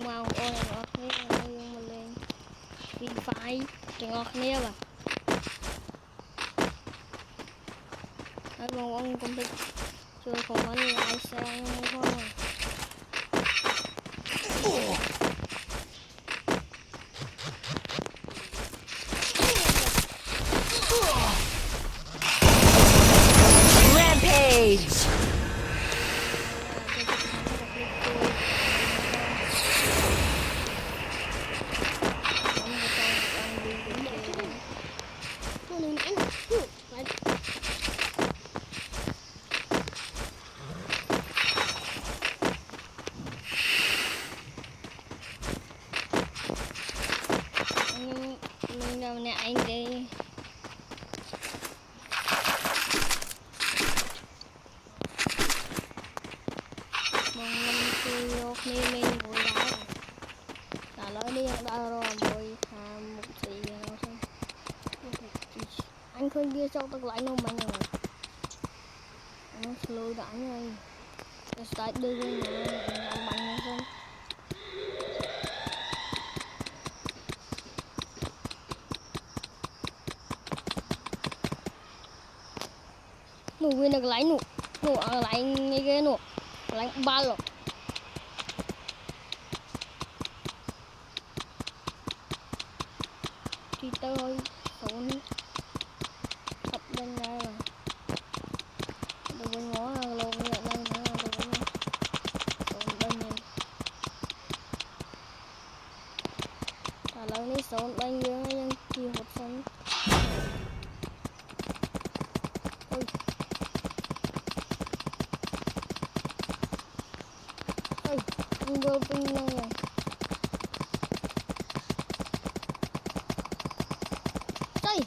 mau ôn ngọt này dùng mà lên vì phải trường ngọt này mà ở vòng ông cũng bị chơi không có lại sang không Rampage. mình đâu nè anh đi mong mình chơi ok mình ngồi đá trả lời đi đã rồi mồi một gì nào xong anh khơi kia sau tao lại nó mạnh rồi nó slow đã rồi cái start đưa lên nó mạnh hơn xong nụ viên được lại nụ lại ngay cái nụ lại ba rồi thì tôi xuống tập bên đây rồi tôi bên ngó lộn như đây nữa tôi cũng xuống bên này trả lời đi xuống bên dưới nhưng chiều một xuống ôi ôi anh vô pin này rồi đây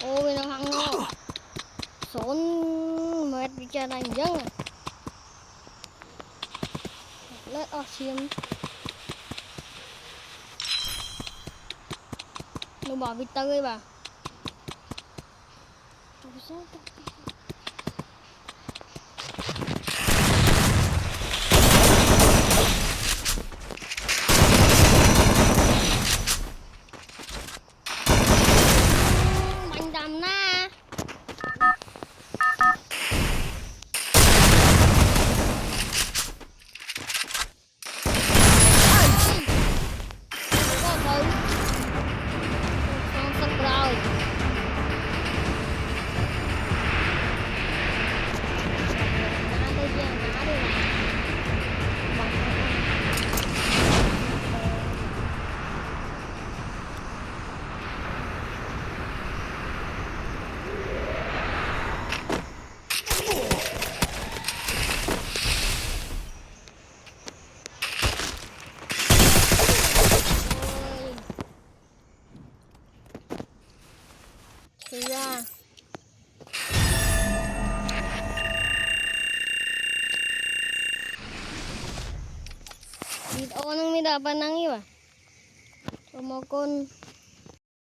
ôi nó hăng rồi xuống mệt bị chân anh dưng let oxygen nó bỏ vịt tơi bà mạnh đầm na thì ra video nang may dapat nang iba so mo kon